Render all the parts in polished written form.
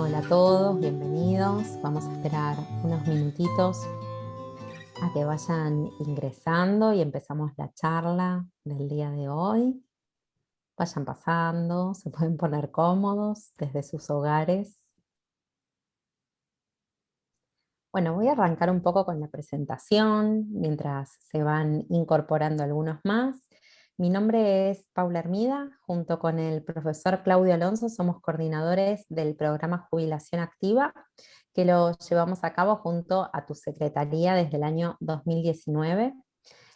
Hola a todos, bienvenidos. Vamos a esperar unos minutitos a que vayan ingresando y empezamos la charla del día de hoy. Vayan pasando, se pueden poner cómodos desde sus hogares. Bueno, voy a arrancar un poco con la presentación mientras se van incorporando algunos más. Mi nombre es Paula Hermida, junto con el profesor Claudio Alonso somos coordinadores del programa Jubilación Activa, que lo llevamos a cabo junto a tu secretaría desde el año 2019.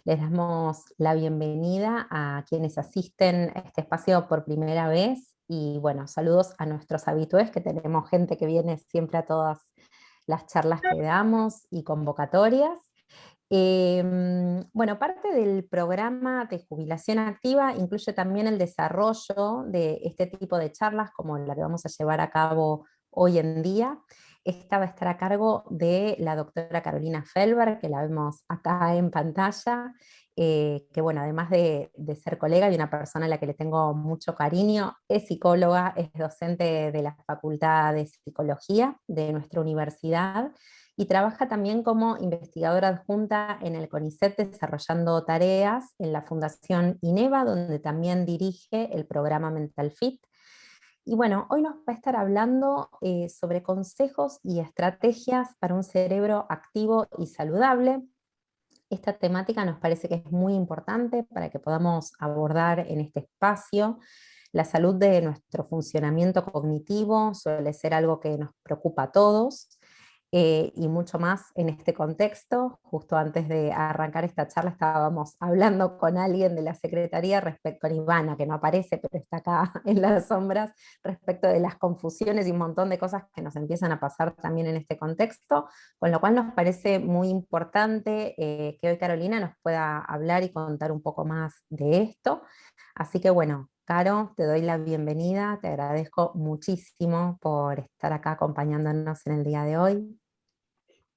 Les damos la bienvenida a quienes asisten a este espacio por primera vez y bueno, saludos a nuestros habitués, que tenemos gente que viene siempre a todas las charlas que damos y convocatorias. Bueno, parte del programa de jubilación activa incluye también el desarrollo de este tipo de charlas como la que vamos a llevar a cabo hoy en día. Esta va a estar a cargo de la doctora Carolina Felber, que la vemos acá en pantalla, que bueno, además de ser colega y una persona a la que le tengo mucho cariño, es psicóloga, es docente de la Facultad de Psicología de nuestra universidad y trabaja también como investigadora adjunta en el CONICET desarrollando tareas en la Fundación INEVA, donde también dirige el programa Mental Fit. Y bueno, hoy nos va a estar hablando sobre consejos y estrategias para un cerebro activo y saludable. Esta temática nos parece que es muy importante para que podamos abordar en este espacio. La salud de nuestro funcionamiento cognitivo suele ser algo que nos preocupa a todos, y mucho más en este contexto. Justo antes de arrancar esta charla estábamos hablando con alguien de la Secretaría respecto a Ivana, que no aparece, pero está acá en las sombras, respecto de las confusiones y un montón de cosas que nos empiezan a pasar también en este contexto, con lo cual nos parece muy importante que hoy Carolina nos pueda hablar y contar un poco más de esto. Así que bueno, Caro, te doy la bienvenida, te agradezco muchísimo por estar acá acompañándonos en el día de hoy.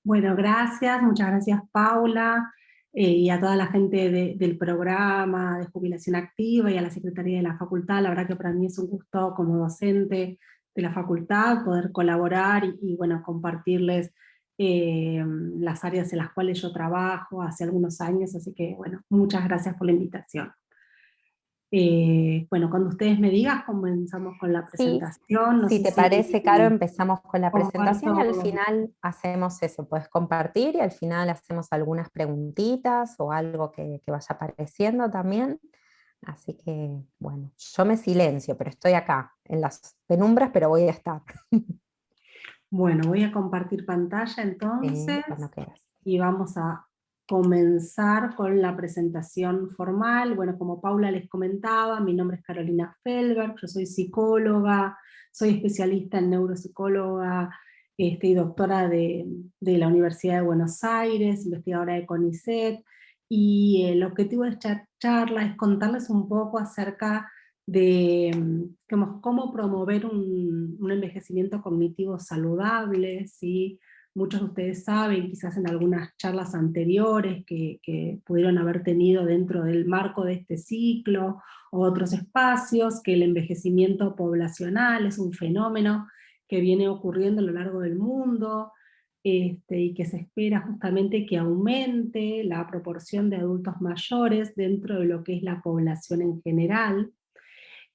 Bueno, gracias, muchas gracias Paula, y a toda la gente del programa de jubilación activa y a la Secretaría de la Facultad. La verdad que para mí es un gusto como docente de la facultad poder colaborar y, bueno, compartirles las áreas en las cuales yo trabajo hace algunos años, así que bueno, muchas gracias por la invitación. Bueno, cuando ustedes me digan, comenzamos con la Sí, presentación. No si sé te si parece, Caro, empezamos con la presentación y al comparto. final hacemos eso, puedes compartir y al final hacemos algunas preguntitas o algo que vaya apareciendo también. Así que, bueno, yo me silencio, pero estoy acá en las penumbras, pero voy a estar. Bueno, voy a compartir pantalla Sí, entonces cuando quieras. y vamos a comenzar con la presentación formal. Bueno, como Paula les comentaba, mi nombre es Carolina Felber, yo soy psicóloga, soy especialista en neuropsicóloga, y doctora de la Universidad de Buenos Aires, investigadora de CONICET, y el objetivo de esta charla es contarles un poco acerca de cómo promover un envejecimiento cognitivo saludable, ¿sí? Muchos de ustedes saben, quizás en algunas charlas anteriores que pudieron haber tenido dentro del marco de este ciclo, o otros espacios, que el envejecimiento poblacional es un fenómeno que viene ocurriendo a lo largo del mundo, y que se espera justamente que aumente la proporción de adultos mayores dentro de lo que es la población en general.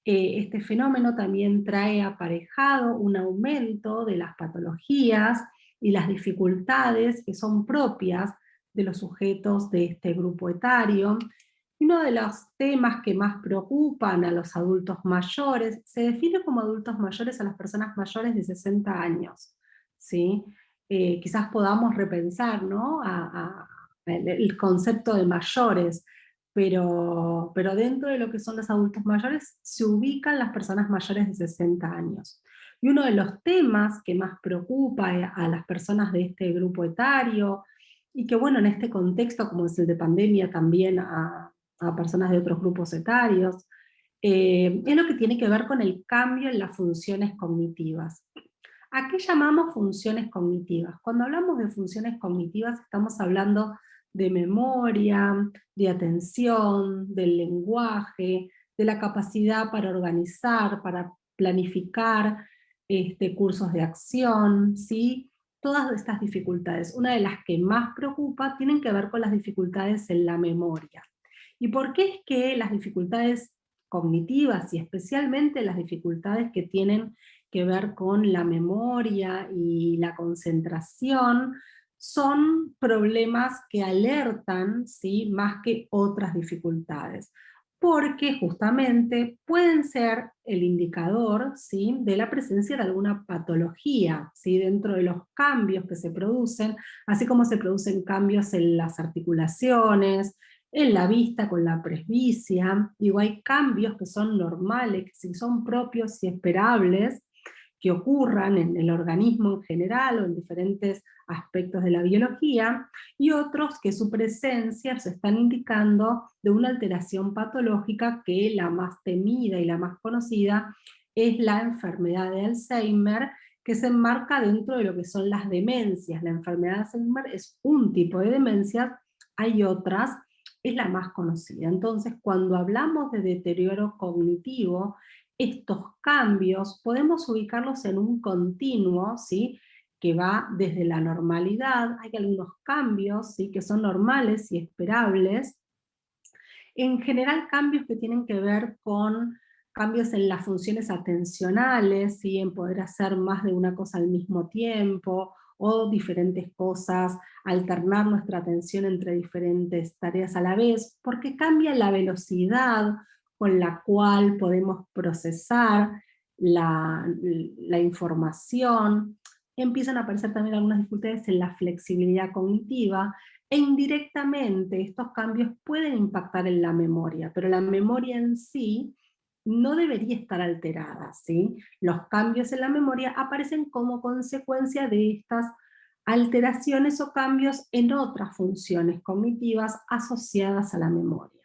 Este fenómeno también trae aparejado un aumento de las patologías y las dificultades que son propias de los sujetos de este grupo etario. Uno de los temas que más preocupan a los adultos mayores, se define como adultos mayores a las personas mayores de 60 años, ¿sí? Quizás podamos repensar, ¿no? El concepto de mayores, pero dentro de lo que son los adultos mayores se ubican las personas mayores de 60 años. Y uno de los temas que más preocupa a las personas de este grupo etario, y que bueno, en este contexto como es el de pandemia también a personas de otros grupos etarios, es lo que tiene que ver con el cambio en las funciones cognitivas. ¿A qué llamamos funciones cognitivas? Cuando hablamos de funciones cognitivas estamos hablando de memoria, de atención, del lenguaje, de la capacidad para organizar, para planificar, cursos de acción, ¿sí? Todas estas dificultades. Una de las que más preocupa tienen que ver con las dificultades en la memoria. ¿Y por qué es que las dificultades cognitivas y especialmente las dificultades que tienen que ver con la memoria y la concentración son problemas que alertan, ¿sí?, más que otras dificultades? Porque justamente pueden ser el indicador, ¿sí?, de la presencia de alguna patología, ¿sí?, dentro de los cambios que se producen, así como se producen cambios en las articulaciones, en la vista con la presbicia. Digo, hay cambios que son normales, que sí son propios y esperables, que ocurran en el organismo en general o en diferentes aspectos de la biología, y otros que su presencia se están indicando de una alteración patológica, que la más temida y la más conocida es la enfermedad de Alzheimer, que se enmarca dentro de lo que son las demencias. La enfermedad de Alzheimer es un tipo de demencia, hay otras, es la más conocida. Entonces, cuando hablamos de deterioro cognitivo, estos cambios podemos ubicarlos en un continuo, ¿sí?, que va desde la normalidad. Hay algunos cambios, ¿sí?, que son normales y esperables. En general, cambios que tienen que ver con cambios en las funciones atencionales, ¿sí?, en poder hacer más de una cosa al mismo tiempo, o diferentes cosas, alternar nuestra atención entre diferentes tareas a la vez, porque cambia la velocidad con la cual podemos procesar la información. Empiezan a aparecer también algunas dificultades en la flexibilidad cognitiva, e indirectamente estos cambios pueden impactar en la memoria, pero la memoria en sí no debería estar alterada, ¿sí? Los cambios en la memoria aparecen como consecuencia de estas alteraciones o cambios en otras funciones cognitivas asociadas a la memoria.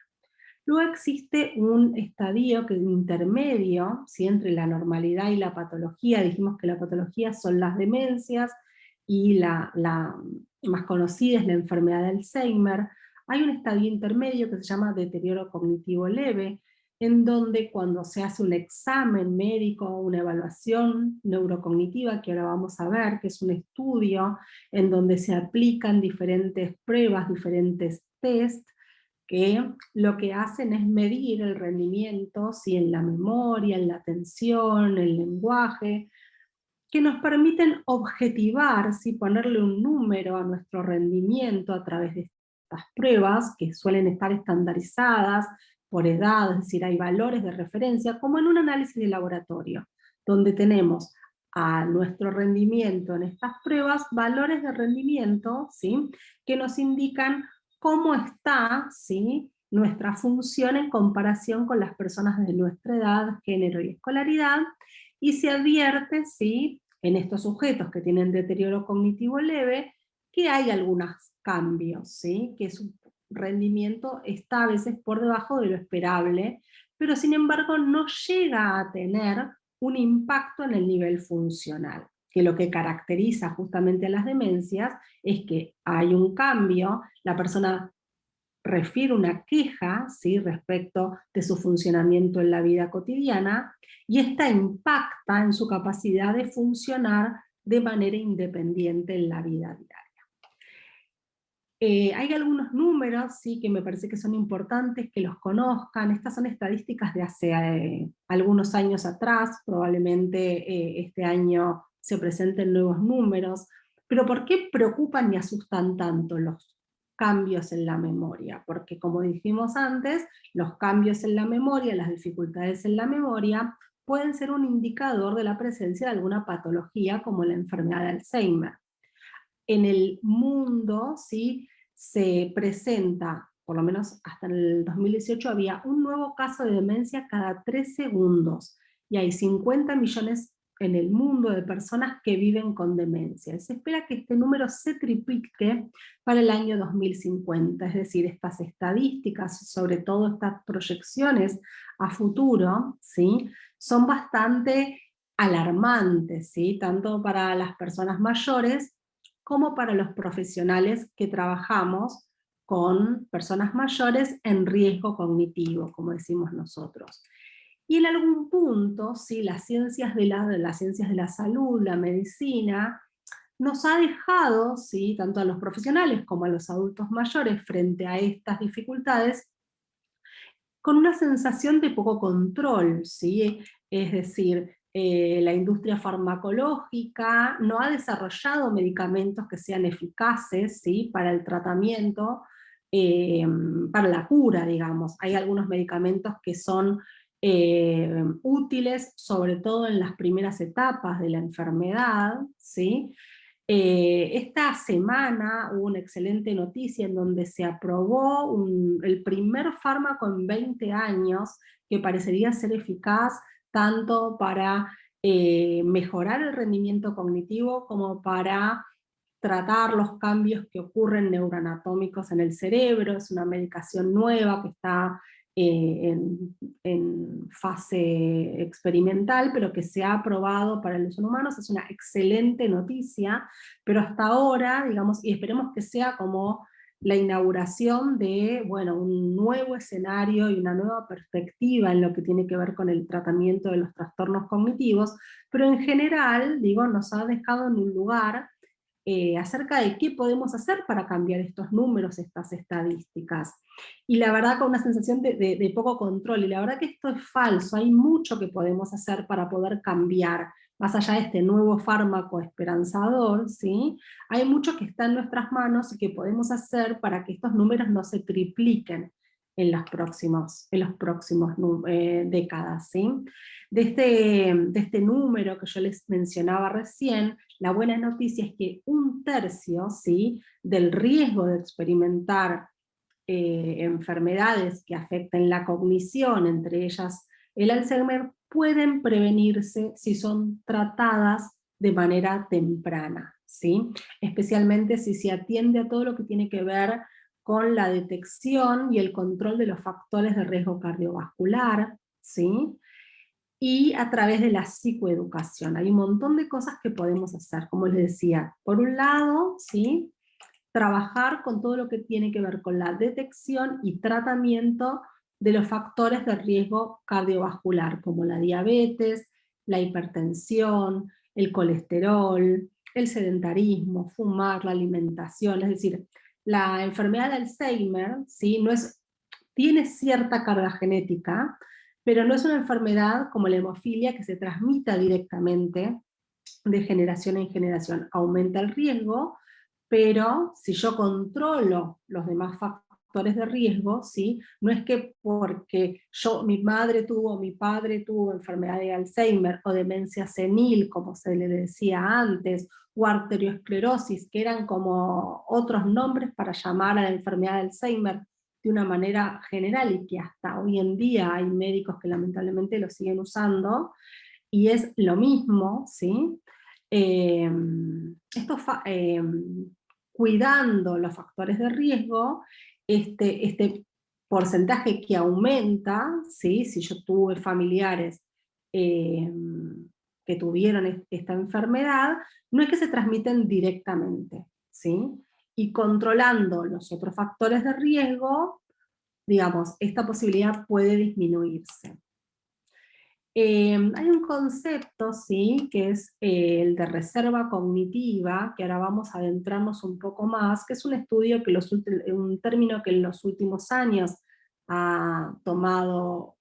Luego existe un estadio intermedio, ¿sí?, entre la normalidad y la patología. Dijimos que la patología son las demencias, y la más conocida es la enfermedad de Alzheimer. Hay un estadio intermedio que se llama deterioro cognitivo leve, en donde cuando se hace un examen médico, una evaluación neurocognitiva, que ahora vamos a ver, que es un estudio en donde se aplican diferentes pruebas, diferentes test, que lo que hacen es medir el rendimiento, ¿sí?, en la memoria, en la atención, el lenguaje, que nos permiten objetivar, ¿sí?, ponerle un número a nuestro rendimiento a través de estas pruebas, que suelen estar estandarizadas por edad, es decir, hay valores de referencia, como en un análisis de laboratorio, donde tenemos a nuestro rendimiento en estas pruebas, valores de rendimiento, ¿sí?, que nos indican cómo está, ¿sí?, nuestra función en comparación con las personas de nuestra edad, género y escolaridad, y se advierte, ¿sí?, en estos sujetos que tienen deterioro cognitivo leve, que hay algunos cambios, ¿sí?, que su rendimiento está a veces por debajo de lo esperable, pero sin embargo no llega a tener un impacto en el nivel funcional, que lo que caracteriza justamente a las demencias es que hay un cambio, la persona refiere una queja, ¿sí?, respecto de su funcionamiento en la vida cotidiana, y esta impacta en su capacidad de funcionar de manera independiente en la vida diaria. Hay algunos números, sí, que me parece que son importantes que los conozcan. Estas son estadísticas de hace algunos años atrás, probablemente este año se presenten nuevos números, pero ¿por qué preocupan y asustan tanto los cambios en la memoria? Porque, como dijimos antes, los cambios en la memoria, las dificultades en la memoria, pueden ser un indicador de la presencia de alguna patología como la enfermedad de Alzheimer. En el mundo, ¿sí?, se presenta, por lo menos hasta el 2018, había un nuevo caso de demencia cada 3 segundos, y hay 50 millones en el mundo de personas que viven con demencia. Se espera que este número se triplique para el año 2050, es decir, estas estadísticas, sobre todo estas proyecciones a futuro, ¿sí?, son bastante alarmantes, ¿sí?, tanto para las personas mayores como para los profesionales que trabajamos con personas mayores en riesgo cognitivo, como decimos nosotros. Y en algún punto, ¿sí? Las ciencias las ciencias de la salud, la medicina, nos ha dejado, ¿sí? Tanto a los profesionales como a los adultos mayores frente a estas dificultades, con una sensación de poco control, ¿sí? Es decir, la industria farmacológica no ha desarrollado medicamentos que sean eficaces, ¿sí? Para el tratamiento, eh, para la cura, digamos. Hay algunos medicamentos que son útiles, sobre todo en las primeras etapas de la enfermedad, ¿sí? Esta semana hubo una excelente noticia en donde se aprobó el primer fármaco en 20 años que parecería ser eficaz tanto para mejorar el rendimiento cognitivo como para tratar los cambios que ocurren neuroanatómicos en el cerebro. Es una medicación nueva que está en fase experimental, pero que se ha aprobado para el uso en humanos. Es una excelente noticia, pero hasta ahora, digamos, y esperemos que sea como la inauguración de, bueno, un nuevo escenario y una nueva perspectiva en lo que tiene que ver con el tratamiento de los trastornos cognitivos, pero en general, digo, nos ha dejado en un lugar acerca de qué podemos hacer para cambiar estos números, estas estadísticas. Y la verdad con una sensación de poco control, y la verdad que esto es falso, hay mucho que podemos hacer para poder cambiar, más allá de este nuevo fármaco esperanzador, ¿sí? Hay mucho que está en nuestras manos y que podemos hacer para que estos números no se tripliquen en los próximos décadas, ¿sí? De este número que yo les mencionaba recién, la buena noticia es que un tercio, ¿sí? Del riesgo de experimentar enfermedades que afecten la cognición, entre ellas el Alzheimer, pueden prevenirse si son tratadas de manera temprana, ¿sí? Especialmente si se atiende a todo lo que tiene que ver con la detección y el control de los factores de riesgo cardiovascular, ¿sí? Y a través de la psicoeducación. Hay un montón de cosas que podemos hacer, como les decía. Por un lado, ¿sí? Trabajar con todo lo que tiene que ver con la detección y tratamiento de los factores de riesgo cardiovascular, como la diabetes, la hipertensión, el colesterol, el sedentarismo, fumar, la alimentación. Es decir, la enfermedad de Alzheimer, ¿sí? No es, tiene cierta carga genética, pero no es una enfermedad como la hemofilia que se transmita directamente de generación en generación. Aumenta el riesgo, pero si yo controlo los demás factores de riesgo, ¿sí? No es que porque mi madre tuvo, mi padre tuvo enfermedad de Alzheimer o demencia senil, como se le decía antes, o arteriosclerosis, que eran como otros nombres para llamar a la enfermedad de Alzheimer de una manera general y que hasta hoy en día hay médicos que lamentablemente lo siguen usando, y es lo mismo, ¿sí? Eh, esto cuidando los factores de riesgo, este porcentaje que aumenta, ¿sí? Si yo tuve familiares eh, que tuvieron esta enfermedad, no es que se transmiten directamente, ¿sí? Y controlando los otros factores de riesgo, digamos, esta posibilidad puede disminuirse. Hay un concepto, sí, que es el de reserva cognitiva, que ahora vamos a adentrarnos un poco más, que es un estudio, un término que en los últimos años ha tomado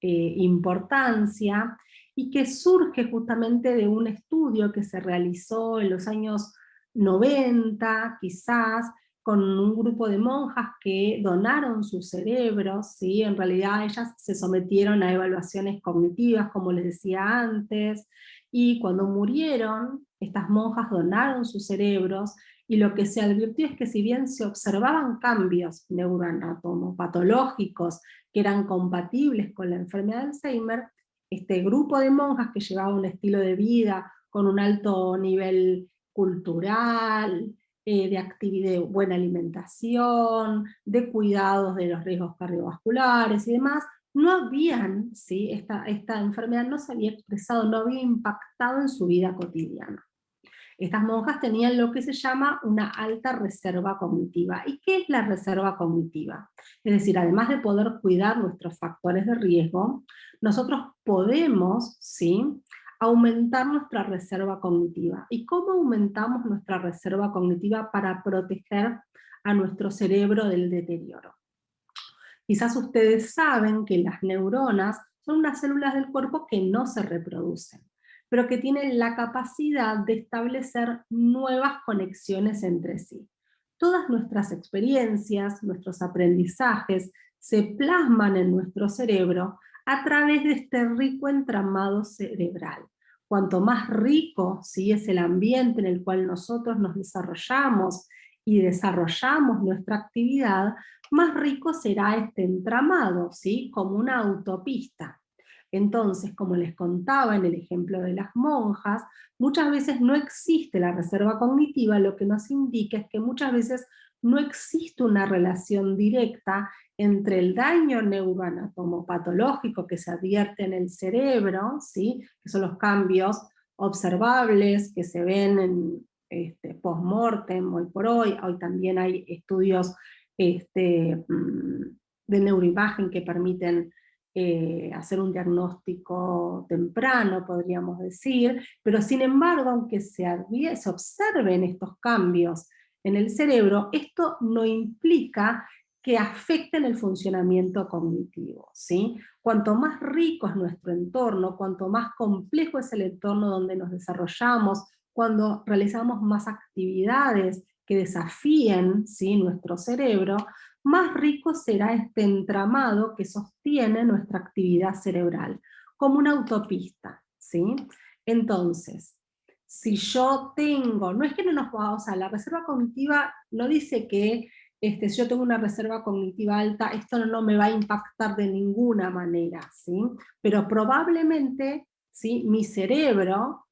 importancia, y que surge justamente de un estudio que se realizó en los años 90, quizás, con un grupo de monjas que donaron sus cerebros, ¿sí? En realidad ellas se sometieron a evaluaciones cognitivas, como les decía antes, y cuando murieron, estas monjas donaron sus cerebros, y lo que se advirtió es que si bien se observaban cambios neuroanatomopatológicos que eran compatibles con la enfermedad de Alzheimer, este grupo de monjas que llevaba un estilo de vida con un alto nivel cultural, de actividad, de buena alimentación, de cuidados de los riesgos cardiovasculares y demás, no habían, ¿sí? esta enfermedad no se había expresado, no había impactado en su vida cotidiana. Estas monjas tenían lo que se llama una alta reserva cognitiva. ¿Y qué es la reserva cognitiva? Es decir, además de poder cuidar nuestros factores de riesgo, nosotros podemos, ¿sí?, aumentar nuestra reserva cognitiva. ¿Y cómo aumentamos nuestra reserva cognitiva para proteger a nuestro cerebro del deterioro? Quizás ustedes saben que las neuronas son unas células del cuerpo que no se reproducen, pero que tienen la capacidad de establecer nuevas conexiones entre sí. Todas nuestras experiencias, nuestros aprendizajes, se plasman en nuestro cerebro a través de este rico entramado cerebral. Cuanto más rico, ¿sí?, es el ambiente en el cual nosotros nos desarrollamos y desarrollamos nuestra actividad, más rico será este entramado, ¿sí?, como una autopista. Entonces, como les contaba en el ejemplo de las monjas, muchas veces no existe la reserva cognitiva, lo que nos indica es que muchas veces no existe una relación directa entre el daño neuroanatomopatológico que se advierte en el cerebro, ¿sí?, que son los cambios observables que se ven en post-mortem hoy por hoy también hay estudios de neuroimagen que permiten hacer un diagnóstico temprano, podríamos decir, pero sin embargo, aunque se observen estos cambios en el cerebro, esto no implica que afecten el funcionamiento cognitivo, ¿sí? Cuanto más rico es nuestro entorno, cuanto más complejo es el entorno donde nos desarrollamos, cuando realizamos más actividades que desafíen, ¿sí?, nuestro cerebro, más rico será este entramado que sostiene nuestra actividad cerebral, como una autopista, ¿sí? Entonces, si yo tengo, no es que no nos vamos a, la reserva cognitiva no dice que si yo tengo una reserva cognitiva alta, esto no me va a impactar de ninguna manera, ¿sí? Pero probablemente, ¿sí?, mi cerebro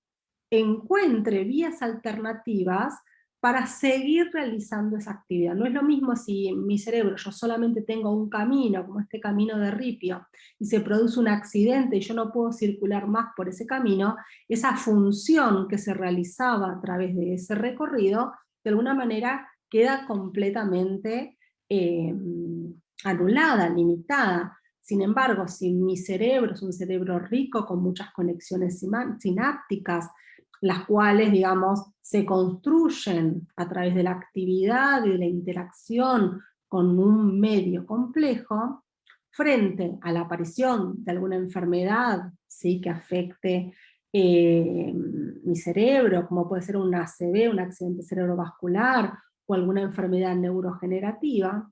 encuentre vías alternativas para seguir realizando esa actividad. No es lo mismo si en mi cerebro yo solamente tengo un camino, como este camino de Ripio, y se produce un accidente y yo no puedo circular más por ese camino, esa función que se realizaba a través de ese recorrido, de alguna manera queda completamente anulada, limitada. Sin embargo, si mi cerebro es un cerebro rico con muchas conexiones sinápticas, las cuales, digamos, se construyen a través de la actividad y de la interacción con un medio complejo, frente a la aparición de alguna enfermedad, ¿sí?, que afecte mi cerebro, como puede ser un ACV, un accidente cerebrovascular, o alguna enfermedad neurogenerativa,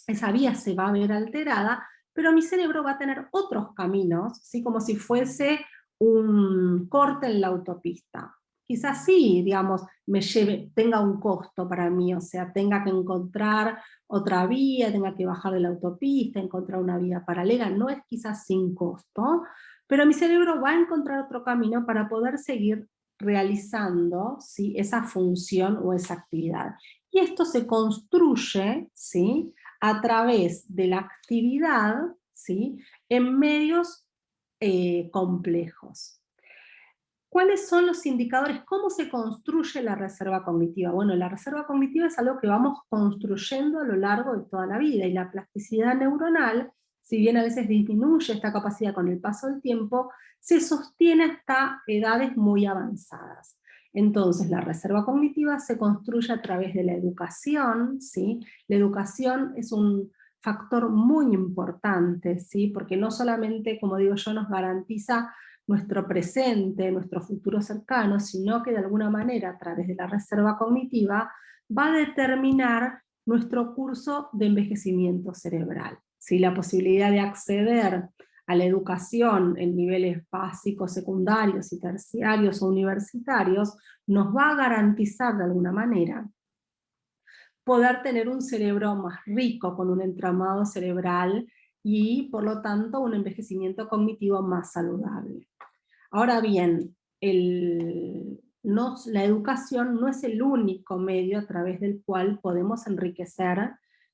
esa vía se va a ver alterada, pero mi cerebro va a tener otros caminos, ¿sí?, como si fuese un corte en la autopista. Quizás sí, digamos, tenga un costo para mí, o sea, tenga que encontrar otra vía, tenga que bajar de la autopista, encontrar una vía paralela, no es quizás sin costo, pero mi cerebro va a encontrar otro camino para poder seguir realizando, ¿sí?, esa función o esa actividad. Y esto se construye, ¿sí?, a través de la actividad, ¿sí?, en medios complejos. ¿Cuáles son los indicadores? ¿Cómo se construye la reserva cognitiva? Bueno, la reserva cognitiva es algo que vamos construyendo a lo largo de toda la vida, y la plasticidad neuronal, si bien a veces disminuye esta capacidad con el paso del tiempo, se sostiene hasta edades muy avanzadas. Entonces, la reserva cognitiva se construye a través de la educación, ¿sí? La educación es un factor muy importante, ¿sí?, porque no solamente, como digo yo, nos garantiza nuestro presente, nuestro futuro cercano, sino que de alguna manera a través de la reserva cognitiva va a determinar nuestro curso de envejecimiento cerebral. ¿Sí? La posibilidad de acceder a la educación en niveles básicos, secundarios y terciarios o universitarios nos va a garantizar de alguna manera poder tener un cerebro más rico, con un entramado cerebral y por lo tanto un envejecimiento cognitivo más saludable. Ahora bien, la educación no es el único medio a través del cual podemos enriquecer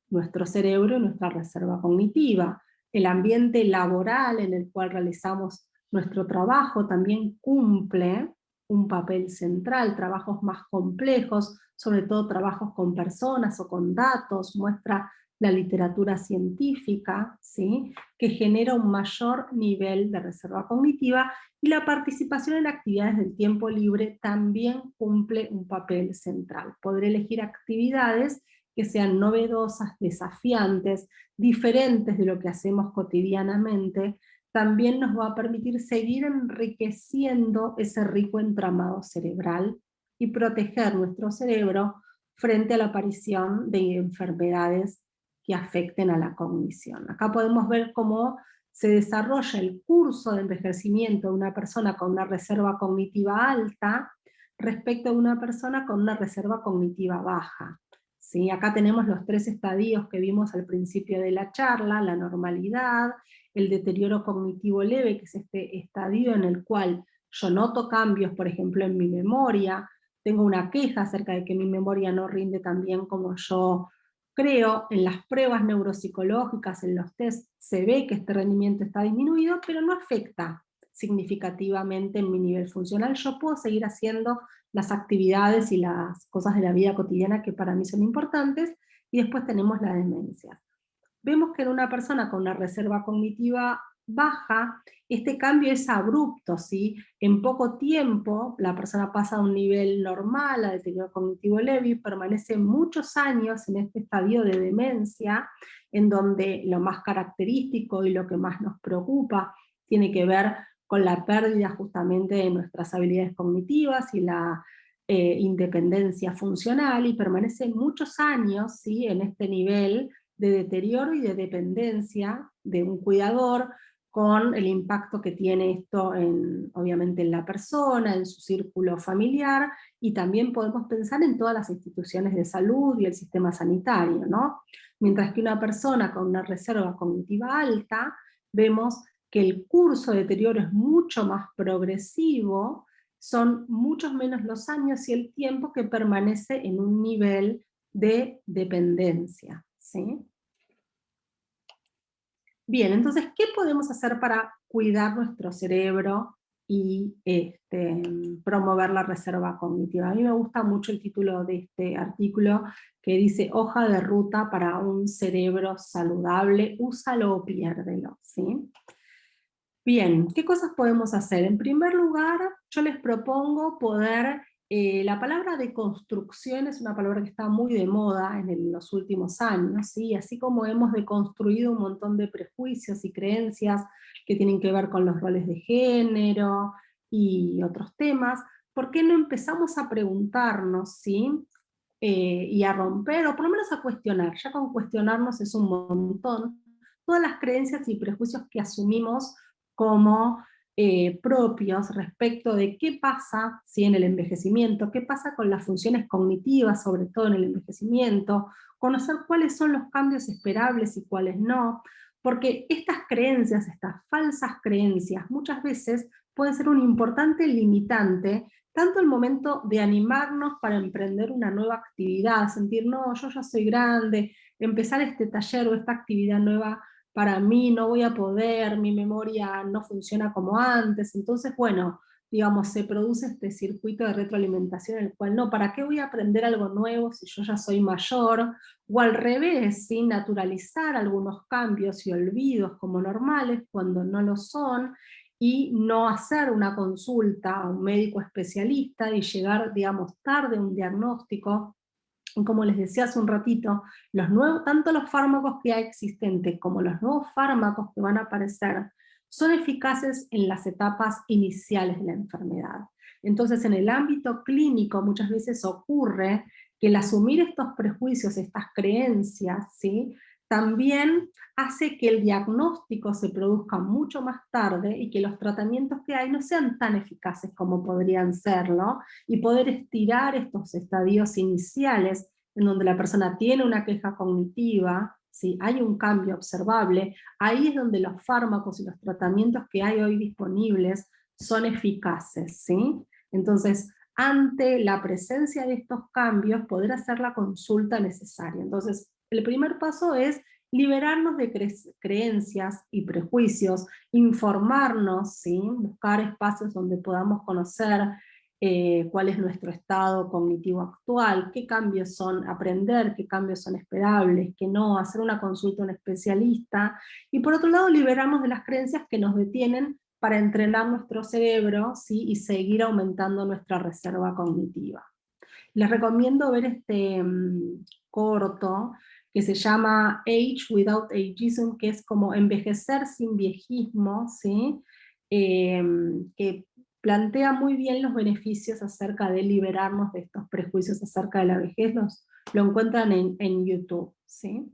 nuestro cerebro y nuestra reserva cognitiva. El ambiente laboral en el cual realizamos nuestro trabajo también cumple un papel central, trabajos más complejos, sobre todo trabajos con personas o con datos, muestra la literatura científica, ¿sí?, que genera un mayor nivel de reserva cognitiva, y la participación en actividades del tiempo libre también cumple un papel central. Poder elegir actividades que sean novedosas, desafiantes, diferentes de lo que hacemos cotidianamente, también nos va a permitir seguir enriqueciendo ese rico entramado cerebral y proteger nuestro cerebro frente a la aparición de enfermedades que afecten a la cognición. Acá podemos ver cómo se desarrolla el curso de envejecimiento de una persona con una reserva cognitiva alta respecto a una persona con una reserva cognitiva baja. ¿Sí? Acá tenemos los 3 estadios que vimos al principio de la charla: la normalidad, el deterioro cognitivo leve, que es este estadio en el cual yo noto cambios, por ejemplo, en mi memoria, tengo una queja acerca de que mi memoria no rinde tan bien como yo creo, en las pruebas neuropsicológicas, en los test, se ve que este rendimiento está disminuido, pero no afecta significativamente en mi nivel funcional. Yo puedo seguir haciendo las actividades y las cosas de la vida cotidiana que para mí son importantes, y después tenemos la demencia. Vemos que en una persona con una reserva cognitiva baja, este cambio es abrupto, ¿sí? En poco tiempo la persona pasa a un nivel normal, a deterioro cognitivo leve, y permanece muchos años en este estadio de demencia, en donde lo más característico y lo que más nos preocupa tiene que ver con la pérdida justamente de nuestras habilidades cognitivas y la independencia funcional, y permanece muchos años, ¿sí?, en este nivel de deterioro y de dependencia de un cuidador, con el impacto que tiene esto obviamente en la persona, en su círculo familiar, y también podemos pensar en todas las instituciones de salud y el sistema sanitario, ¿no? Mientras que una persona con una reserva cognitiva alta, vemos que el curso de deterioro es mucho más progresivo, son muchos menos los años y el tiempo que permanece en un nivel de dependencia, ¿sí? Bien, entonces, ¿qué podemos hacer para cuidar nuestro cerebro y promover la reserva cognitiva? A mí me gusta mucho el título de este artículo, que dice: hoja de ruta para un cerebro saludable, úsalo o piérdelo, ¿sí? Bien, ¿qué cosas podemos hacer? En primer lugar, yo les propongo poder, la palabra deconstrucción es una palabra que está muy de moda en los últimos años, ¿sí? Así como hemos deconstruido un montón de prejuicios y creencias que tienen que ver con los roles de género y otros temas, ¿por qué no empezamos a preguntarnos, ¿sí?, y a romper, o por lo menos a cuestionar? Ya con cuestionarnos es un montón, todas las creencias y prejuicios que asumimos como propios respecto de qué pasa, ¿sí?, en el envejecimiento, qué pasa con las funciones cognitivas, sobre todo en el envejecimiento, conocer cuáles son los cambios esperables y cuáles no, porque estas creencias, estas falsas creencias, muchas veces pueden ser un importante limitante, tanto el momento de animarnos para emprender una nueva actividad, sentir: no, yo ya soy grande, empezar este taller o esta actividad nueva para mí no voy a poder, mi memoria no funciona como antes. Entonces, bueno, digamos, se produce este circuito de retroalimentación en el cual: no, ¿para qué voy a aprender algo nuevo si yo ya soy mayor? O al revés, ¿sí?, naturalizar algunos cambios y olvidos como normales cuando no lo son, y no hacer una consulta a un médico especialista y llegar, digamos, tarde a un diagnóstico. Como les decía hace un ratito, tanto los fármacos que hay existentes como los nuevos fármacos que van a aparecer son eficaces en las etapas iniciales de la enfermedad. Entonces, en el ámbito clínico muchas veces ocurre que el asumir estos prejuicios, estas creencias, ¿sí?, también hace que el diagnóstico se produzca mucho más tarde y que los tratamientos que hay no sean tan eficaces como podrían serlo, y poder estirar estos estadios iniciales en donde la persona tiene una queja cognitiva, ¿sí?, hay un cambio observable. Ahí es donde los fármacos y los tratamientos que hay hoy disponibles son eficaces, ¿sí? Entonces, ante la presencia de estos cambios, poder hacer la consulta necesaria. Entonces, el primer paso es liberarnos de creencias y prejuicios, informarnos, ¿sí?, buscar espacios donde podamos conocer cuál es nuestro estado cognitivo actual, qué cambios son aprender, qué cambios son esperables, qué no, hacer una consulta a un especialista, y por otro lado liberarnos de las creencias que nos detienen para entrenar nuestro cerebro, ¿sí? Y seguir aumentando nuestra reserva cognitiva. Les recomiendo ver este corto que se llama Age Without Ageism, que es como envejecer sin viejismo, ¿sí? Que plantea muy bien los beneficios acerca de liberarnos de estos prejuicios acerca de la vejez, lo encuentran en YouTube, ¿sí?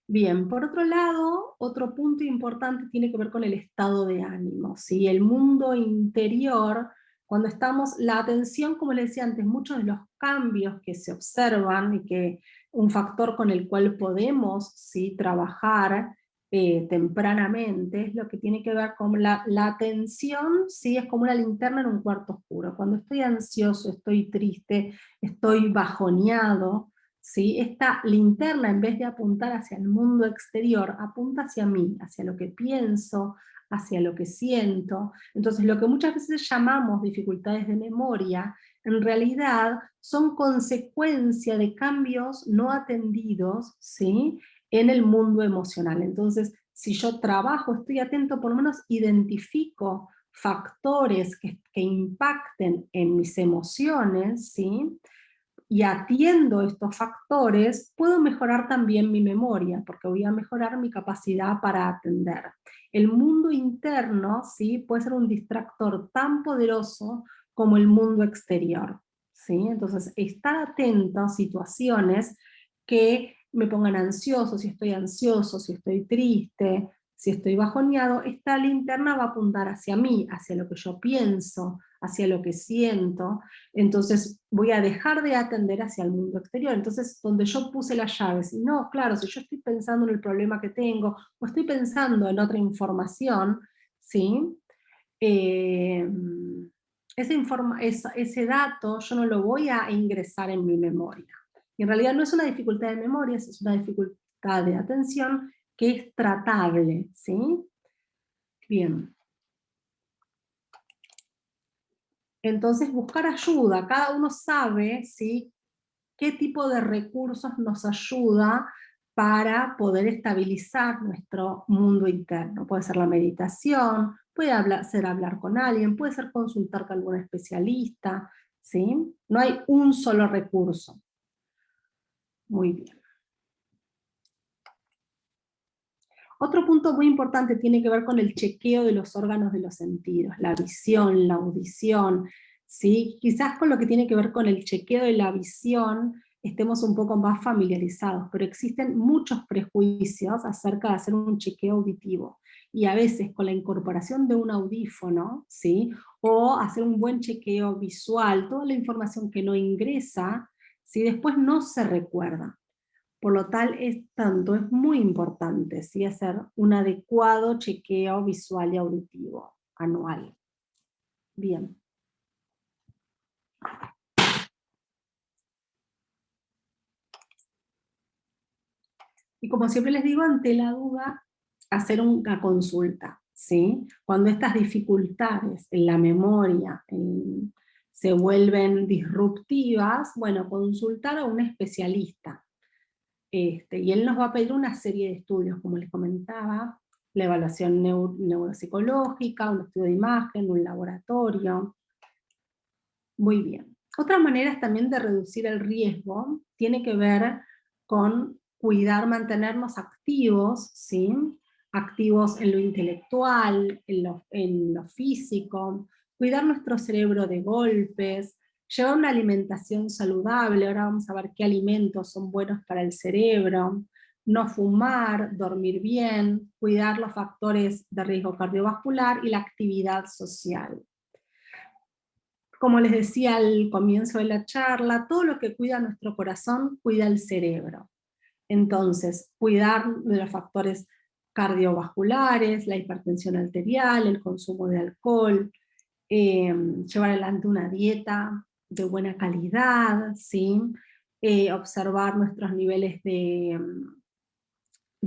Bien, por otro lado, otro punto importante tiene que ver con el estado de ánimo, ¿sí? El mundo interior, cuando estamos, la atención, como les decía antes, muchos de los cambios que se observan y que un factor con el cual podemos, ¿sí? Trabajar tempranamente, es lo que tiene que ver con la atención, ¿sí? Es como una linterna en un cuarto oscuro. Cuando estoy ansioso, estoy triste, estoy bajoneado, ¿sí? Esta linterna, en vez de apuntar hacia el mundo exterior, apunta hacia mí, hacia lo que pienso, hacia lo que siento. Entonces, lo que muchas veces llamamos dificultades de memoria, en realidad son consecuencia de cambios no atendidos, ¿sí? En el mundo emocional. Entonces, si yo trabajo, estoy atento, por lo menos identifico factores que impacten en mis emociones, ¿sí? Y atiendo estos factores, puedo mejorar también mi memoria, porque voy a mejorar mi capacidad para atender. El mundo interno, ¿sí? Puede ser un distractor tan poderoso como el mundo exterior, ¿sí? Entonces, estar atento a situaciones que me pongan ansioso, si estoy triste, si estoy bajoneado, esta linterna va a apuntar hacia mí, hacia lo que yo pienso, hacia lo que siento. Entonces voy a dejar de atender hacia el mundo exterior. Entonces, donde yo puse las llaves, y no, claro, si yo estoy pensando en el problema que tengo, o estoy pensando en otra información, ¿sí? Eh, ese dato yo no lo voy a ingresar en mi memoria. Y en realidad no es una dificultad de memoria, es una dificultad de atención que es tratable, ¿sí? Bien. Entonces, buscar ayuda. Cada uno sabe, ¿sí? Qué tipo de recursos nos ayuda para poder estabilizar nuestro mundo interno. Puede ser la meditación, ser hablar con alguien, puede ser consultar con algún especialista, ¿sí? No hay un solo recurso. Muy bien. Otro punto muy importante tiene que ver con el chequeo de los órganos de los sentidos, la visión, la audición, ¿sí? Quizás con lo que tiene que ver con el chequeo de la visión estemos un poco más familiarizados, pero existen muchos prejuicios acerca de hacer un chequeo auditivo. Y a veces con la incorporación de un audífono, ¿sí? O hacer un buen chequeo visual, toda la información que no ingresa, ¿sí? Después no se recuerda. Por lo tal, es muy importante, ¿sí? Hacer un adecuado chequeo visual y auditivo anual. Bien. Y como siempre les digo, ante la duda, hacer una consulta, ¿sí? Cuando estas dificultades en la memoria se vuelven disruptivas, bueno, consultar a un especialista. Y él nos va a pedir una serie de estudios, como les comentaba, la evaluación neuropsicológica, un estudio de imagen, un laboratorio. Muy bien. Otras maneras también de reducir el riesgo tiene que ver con cuidar, mantenernos activos, ¿sí? Activos en lo intelectual, en lo físico, cuidar nuestro cerebro de golpes, llevar una alimentación saludable. Ahora vamos a ver qué alimentos son buenos para el cerebro, no fumar, dormir bien, cuidar los factores de riesgo cardiovascular y la actividad social. Como les decía al comienzo de la charla, todo lo que cuida nuestro corazón cuida el cerebro. Entonces, cuidar de los factores cardiovasculares, la hipertensión arterial, el consumo de alcohol, llevar adelante una dieta de buena calidad, ¿sí? Observar nuestros niveles de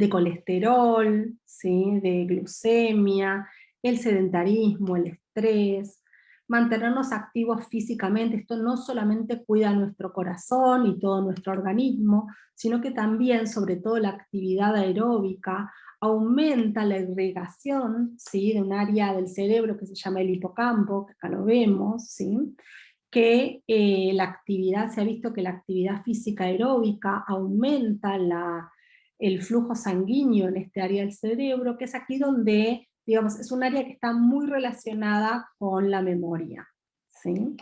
colesterol, ¿sí? De glucemia, el sedentarismo, el estrés. mantenernos activos físicamente. Esto no solamente cuida nuestro corazón y todo nuestro organismo, sino que también, sobre todo la actividad aeróbica, aumenta la irrigación, ¿sí?, de un área del cerebro que se llama el hipocampo, que acá lo vemos, ¿sí?, que se ha visto que la actividad física aeróbica aumenta el flujo sanguíneo en este área del cerebro, que es aquí donde, digamos, es un área que está muy relacionada con la memoria, ¿sí?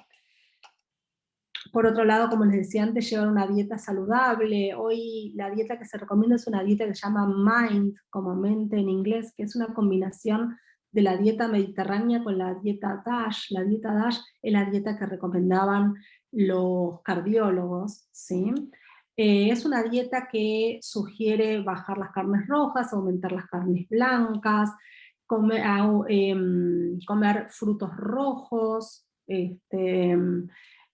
Por otro lado, como les decía antes, llevar una dieta saludable. Hoy la dieta que se recomienda es una dieta que se llama MIND, como mente en inglés, que es una combinación de la dieta mediterránea con la dieta DASH. La dieta DASH es la dieta que recomendaban los cardiólogos, ¿sí? Es una dieta que sugiere bajar las carnes rojas, aumentar las carnes blancas, comer frutos rojos,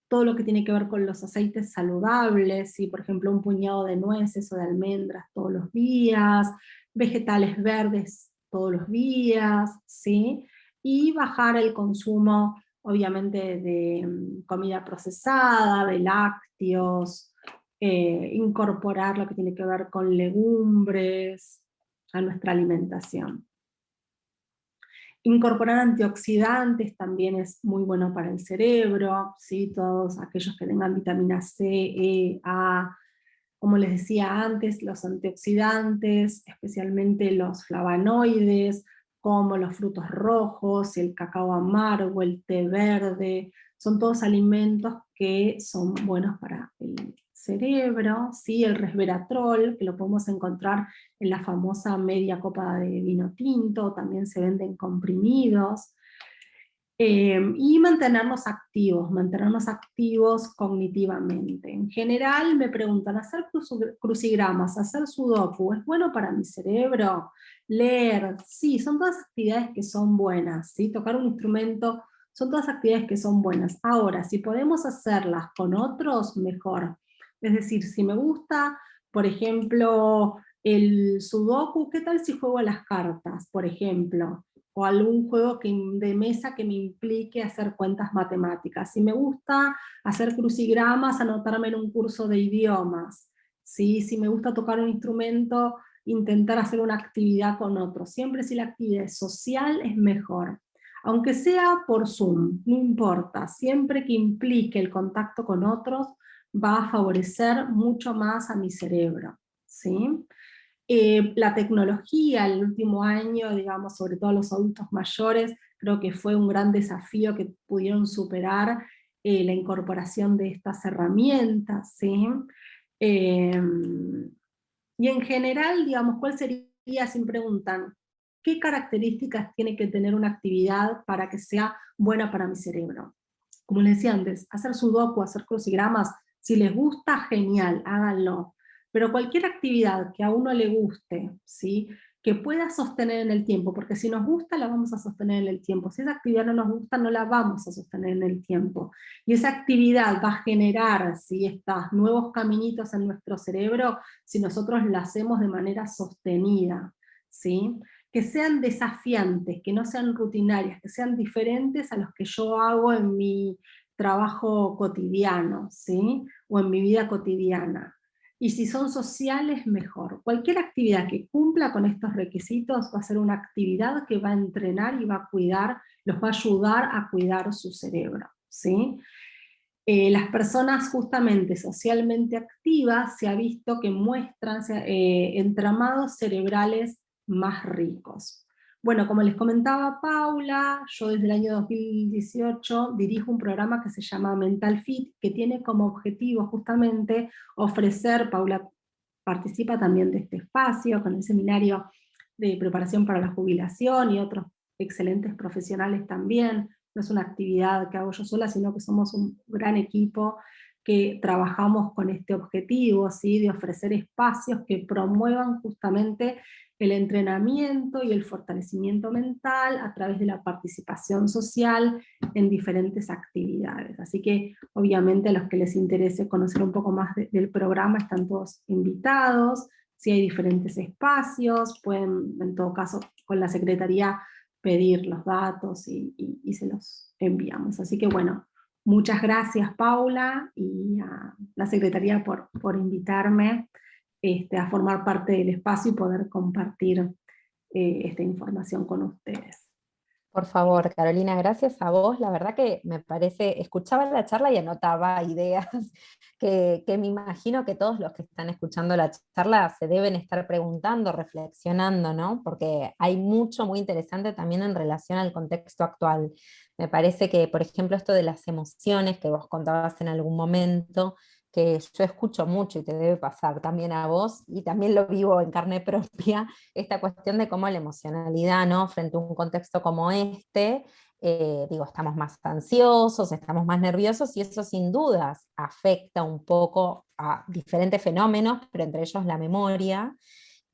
todo lo que tiene que ver con los aceites saludables, ¿sí? Por ejemplo, un puñado de nueces o de almendras todos los días, vegetales verdes todos los días, ¿sí? Y bajar el consumo, obviamente, de comida procesada, de lácteos, incorporar lo que tiene que ver con legumbres a nuestra alimentación. Incorporar antioxidantes también es muy bueno para el cerebro, ¿sí? Todos aquellos que tengan vitamina C, E, A, como les decía antes, los antioxidantes, especialmente los flavonoides, como los frutos rojos, el cacao amargo, el té verde, son todos alimentos que son buenos para el cerebro, ¿sí? El resveratrol, que lo podemos encontrar en la famosa media copa de vino tinto, también se venden comprimidos. Y mantenernos activos cognitivamente. En general me preguntan, ¿hacer crucigramas, hacer sudoku, es bueno para mi cerebro? Leer, sí, son todas actividades que son buenas, ¿sí? Tocar un instrumento, son todas actividades que son buenas. Ahora, si podemos hacerlas con otros, mejor. Es decir, si me gusta, por ejemplo, el sudoku, ¿qué tal si juego a las cartas, por ejemplo? O algún juego de mesa que me implique hacer cuentas matemáticas. Si me gusta hacer crucigramas, anotarme en un curso de idiomas. ¿Sí? Si me gusta tocar un instrumento, intentar hacer una actividad con otros. Siempre si la actividad es social es mejor. Aunque sea por Zoom, no importa. Siempre que implique el contacto con otros, va a favorecer mucho más a mi cerebro, ¿sí? La tecnología el último año, digamos, sobre todo los adultos mayores, creo que fue un gran desafío que pudieron superar la incorporación de estas herramientas, ¿sí? Y en general, digamos, ¿cuál sería, si me preguntan, qué características tiene que tener una actividad para que sea buena para mi cerebro? Como les decía antes, hacer sudoku, hacer crucigramas, si les gusta, genial, háganlo. Pero cualquier actividad que a uno le guste, ¿sí?, que pueda sostener en el tiempo, porque si nos gusta la vamos a sostener en el tiempo, si esa actividad no nos gusta no la vamos a sostener en el tiempo, y esa actividad va a generar, ¿sí?, estos nuevos caminitos en nuestro cerebro si nosotros la hacemos de manera sostenida, ¿sí?, que sean desafiantes, que no sean rutinarias, que sean diferentes a los que yo hago en mi trabajo cotidiano, ¿sí?, o en mi vida cotidiana. Y si son sociales, mejor. Cualquier actividad que cumpla con estos requisitos va a ser una actividad que va a entrenar y va a cuidar, los va a ayudar a cuidar su cerebro, ¿sí? Las personas justamente socialmente activas se ha visto que muestran entramados cerebrales más ricos. Bueno, como les comentaba Paula, yo desde el año 2018 dirijo un programa que se llama Mental Fit, que tiene como objetivo justamente ofrecer, Paula participa también de este espacio, con el seminario de preparación para la jubilación y otros excelentes profesionales también. No es una actividad que hago yo sola, sino que somos un gran equipo que trabajamos con este objetivo, ¿sí?, de ofrecer espacios que promuevan justamente el entrenamiento y el fortalecimiento mental a través de la participación social en diferentes actividades. Así que obviamente a los que les interese conocer un poco más del programa están todos invitados. Si hay diferentes espacios, pueden en todo caso con la Secretaría pedir los datos y se los enviamos. Así que bueno, muchas gracias Paula y a la Secretaría por invitarme a formar parte del espacio y poder compartir esta información con ustedes. Por favor, Carolina, gracias a vos. La verdad que me parece, escuchaba la charla y anotaba ideas que me imagino que todos los que están escuchando la charla se deben estar preguntando, reflexionando, ¿no? Porque hay mucho muy interesante también en relación al contexto actual. Me parece que, por ejemplo, esto de las emociones que vos contabas en algún momento, que yo escucho mucho y te debe pasar también a vos, y también lo vivo en carne propia, esta cuestión de cómo la emocionalidad, ¿no? Frente a un contexto como este, digo, estamos más ansiosos, estamos más nerviosos, y eso sin dudas afecta un poco a diferentes fenómenos, pero entre ellos la memoria.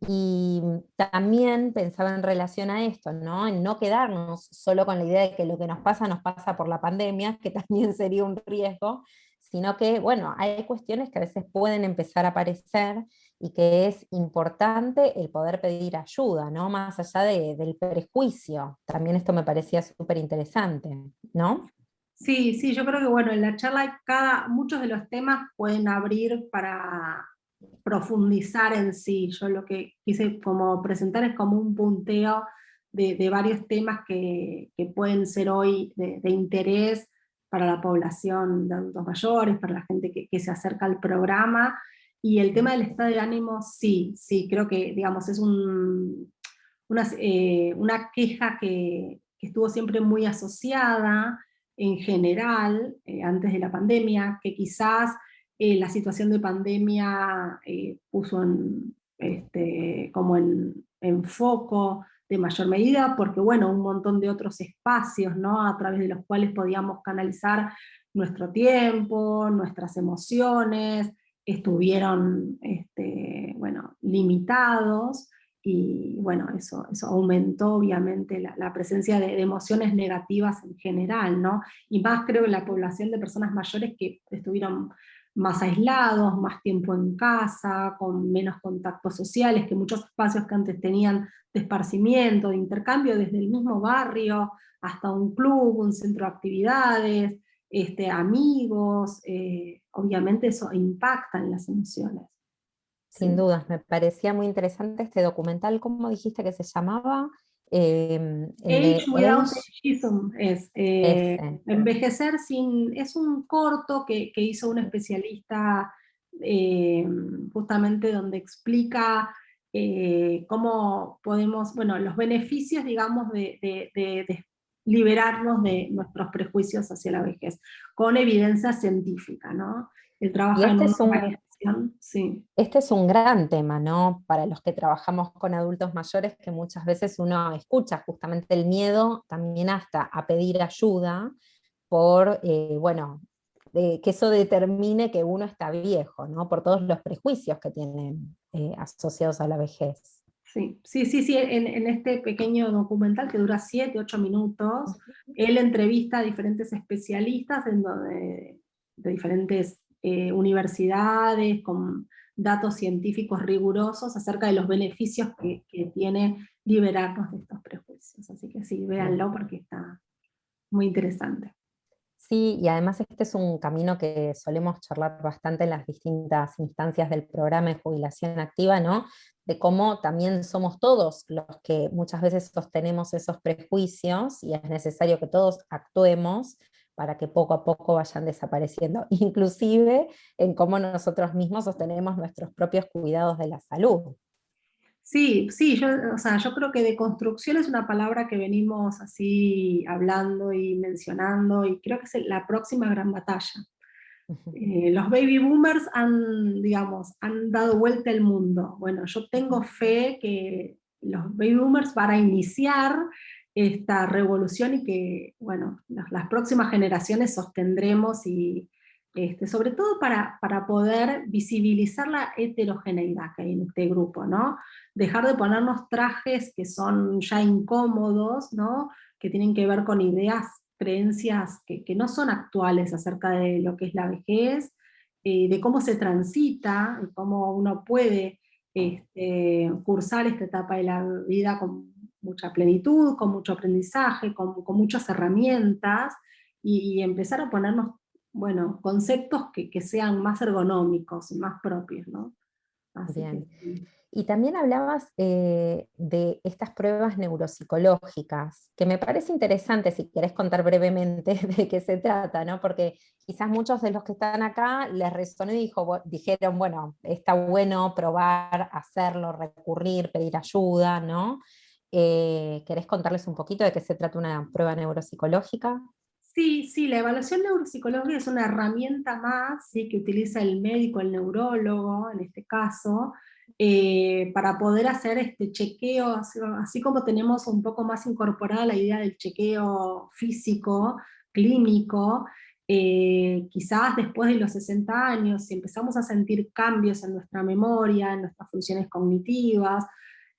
Y también pensaba en relación a esto, ¿no? En no quedarnos solo con la idea de que lo que nos pasa por la pandemia, que también sería un riesgo, sino que, bueno, hay cuestiones que a veces pueden empezar a aparecer y que es importante el poder pedir ayuda, ¿no? Más allá del prejuicio. También esto me parecía súper interesante, ¿no? Sí, sí, yo creo que bueno, en la charla muchos de los temas pueden abrir para profundizar en sí. Yo lo que quise como presentar es como un punteo de varios temas que pueden ser hoy de interés para la población de adultos mayores, para la gente que se acerca al programa. Y el tema del estado de ánimo, sí, sí, creo que digamos, es una queja que estuvo siempre muy asociada en general, antes de la pandemia, que quizás la situación de pandemia puso como en foco de mayor medida, porque bueno, un montón de otros espacios, ¿no? A través de los cuales podíamos canalizar nuestro tiempo, nuestras emociones, estuvieron bueno, limitados, y bueno, eso aumentó obviamente la presencia de emociones negativas en general, ¿no? Y más creo en la población de personas mayores que estuvieron más aislados, más tiempo en casa, con menos contactos sociales, que muchos espacios que antes tenían de esparcimiento, de intercambio, desde el mismo barrio hasta un club, un centro de actividades, amigos, obviamente eso impacta en las emociones. Sin Sí. dudas, me parecía muy interesante este documental. ¿Cómo dijiste que se llamaba? El Age de Without Age, Ageism es ese. envejecer sin, es un corto que hizo un especialista eh, justamente donde explica cómo podemos, bueno, los beneficios, digamos, de liberarnos de nuestros prejuicios hacia la vejez, con evidencia científica, ¿no? Él Y trabaja en una organización, sí. este es un gran tema, ¿no? Para los que trabajamos con adultos mayores, que muchas veces uno escucha justamente el miedo también hasta a pedir ayuda por, bueno, que eso determine que uno está viejo, ¿no? Por todos los prejuicios que tienen asociados a la vejez. Sí, sí, sí, sí, en este pequeño documental que dura 7, 8 minutos, él entrevista a diferentes especialistas de diferentes universidades con datos científicos rigurosos acerca de los beneficios que tiene liberarnos de estos prejuicios. Así que sí, véanlo porque está muy interesante. Sí, y además este es un camino que solemos charlar bastante en las distintas instancias del programa de jubilación activa, ¿no? De cómo también somos todos los que muchas veces sostenemos esos prejuicios y es necesario que todos actuemos para que poco a poco vayan desapareciendo, inclusive en cómo nosotros mismos sostenemos nuestros propios cuidados de la salud. Sí, sí, o sea, yo creo que deconstrucción es una palabra que venimos así hablando y mencionando, y creo que es la próxima gran batalla. Los baby boomers han, digamos, han dado vuelta el mundo. Bueno, yo tengo fe que los baby boomers van a iniciar esta revolución y que, bueno, las próximas generaciones sostendremos y sobre todo para poder visibilizar la heterogeneidad que hay en este grupo, ¿no? Dejar de ponernos trajes que son ya incómodos, ¿no? Que tienen que ver con ideas, creencias que no son actuales acerca de lo que es la vejez, de cómo se transita, y cómo uno puede cursar esta etapa de la vida con mucha plenitud, con mucho aprendizaje, con muchas herramientas, y empezar a ponernos, bueno, conceptos que sean más ergonómicos y más propios, ¿no? Así que Bien. sí. Y también hablabas de estas pruebas neuropsicológicas, que me parece interesante si querés contar brevemente de qué se trata, ¿no? Porque quizás muchos de los que están acá les resonó y dijeron, bueno, está bueno probar, hacerlo, recurrir, pedir ayuda, ¿no? ¿Querés contarles un poquito de qué se trata una prueba neuropsicológica? Sí, sí, la evaluación neuropsicológica es una herramienta más, ¿sí?, que utiliza el médico, el neurólogo, en este caso, para poder hacer este chequeo, así como tenemos un poco más incorporada la idea del chequeo físico, clínico. Quizás después de los 60 años, si empezamos a sentir cambios en nuestra memoria, en nuestras funciones cognitivas,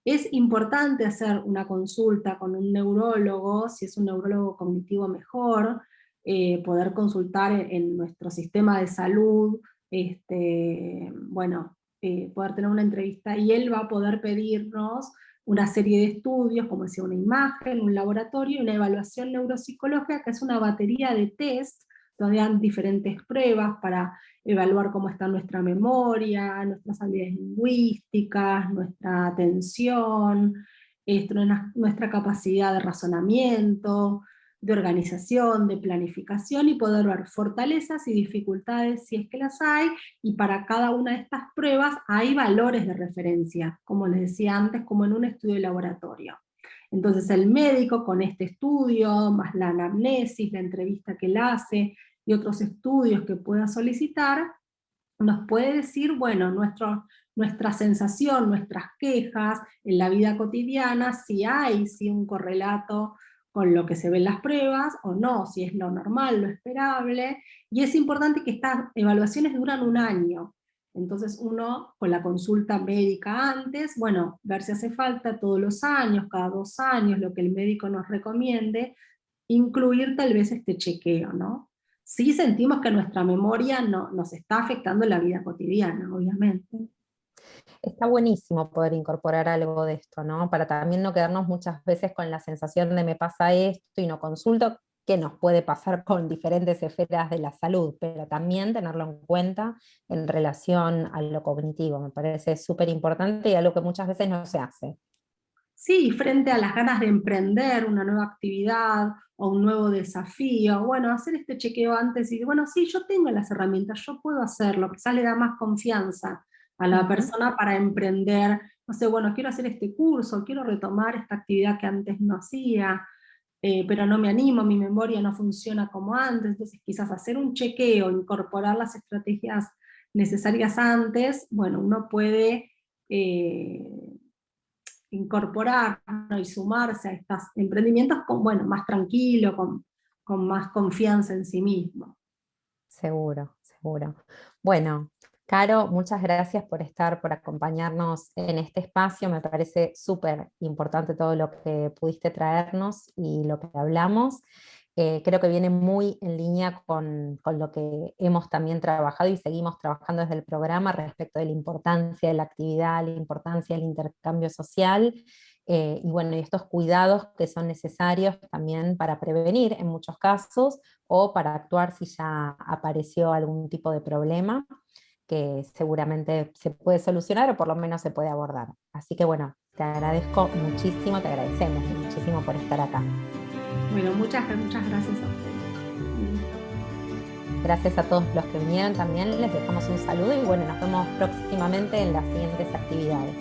es importante hacer una consulta con un neurólogo, si es un neurólogo cognitivo mejor, poder consultar en nuestro sistema de salud, bueno, poder tener una entrevista y él va a poder pedirnos una serie de estudios, como decía, una imagen, un laboratorio y una evaluación neuropsicológica, que es una batería de test donde dan diferentes pruebas para evaluar cómo está nuestra memoria, nuestras habilidades lingüísticas, nuestra atención, nuestra capacidad de razonamiento, de organización, de planificación, y poder ver fortalezas y dificultades si es que las hay, y para cada una de estas pruebas hay valores de referencia, como les decía antes, como en un estudio de laboratorio. Entonces el médico con este estudio, más la anamnesis, la entrevista que él hace, y otros estudios que pueda solicitar, nos puede decir, bueno, nuestra sensación, nuestras quejas en la vida cotidiana, si un correlato con lo que se ve en las pruebas o no, si es lo normal, lo esperable. Y es importante que estas evaluaciones duran un año. Entonces uno, con la consulta médica antes, bueno, ver si hace falta todos los años, cada 2 años, lo que el médico nos recomiende, incluir tal vez este chequeo, ¿no? Sí sentimos que nuestra memoria nos está afectando en la vida cotidiana, obviamente. Está buenísimo poder incorporar algo de esto, ¿no? Para también no quedarnos muchas veces con la sensación de me pasa esto y no consulto, que nos puede pasar con diferentes esferas de la salud, pero también tenerlo en cuenta en relación a lo cognitivo. Me parece súper importante y algo que muchas veces no se hace. Sí, frente a las ganas de emprender una nueva actividad o un nuevo desafío, bueno, hacer este chequeo antes y, bueno, sí, yo tengo las herramientas, yo puedo hacerlo, quizás le da más confianza a la Ujú. persona para emprender, no sé, bueno, quiero hacer este curso, quiero retomar esta actividad que antes no hacía, pero no me animo, mi memoria no funciona como antes, entonces quizás hacer un chequeo, incorporar las estrategias necesarias antes, bueno, uno puede incorporar, ¿no?, y sumarse a estos emprendimientos con, bueno, más tranquilo, con más confianza en sí mismo. Seguro, seguro. Bueno, Caro, muchas gracias por estar, por acompañarnos en este espacio. Me parece súper importante todo lo que pudiste traernos y lo que hablamos. Creo que viene muy en línea con lo que hemos también trabajado y seguimos trabajando desde el programa respecto de la importancia de la actividad, la importancia del intercambio social, y bueno, y estos cuidados que son necesarios también para prevenir en muchos casos o para actuar si ya apareció algún tipo de problema que seguramente se puede solucionar o por lo menos se puede abordar. Así que bueno, te agradezco muchísimo, te agradecemos muchísimo por estar acá. Bueno, muchas gracias a ustedes. Gracias a todos los que vinieron también, les dejamos un saludo y bueno, nos vemos próximamente en las siguientes actividades.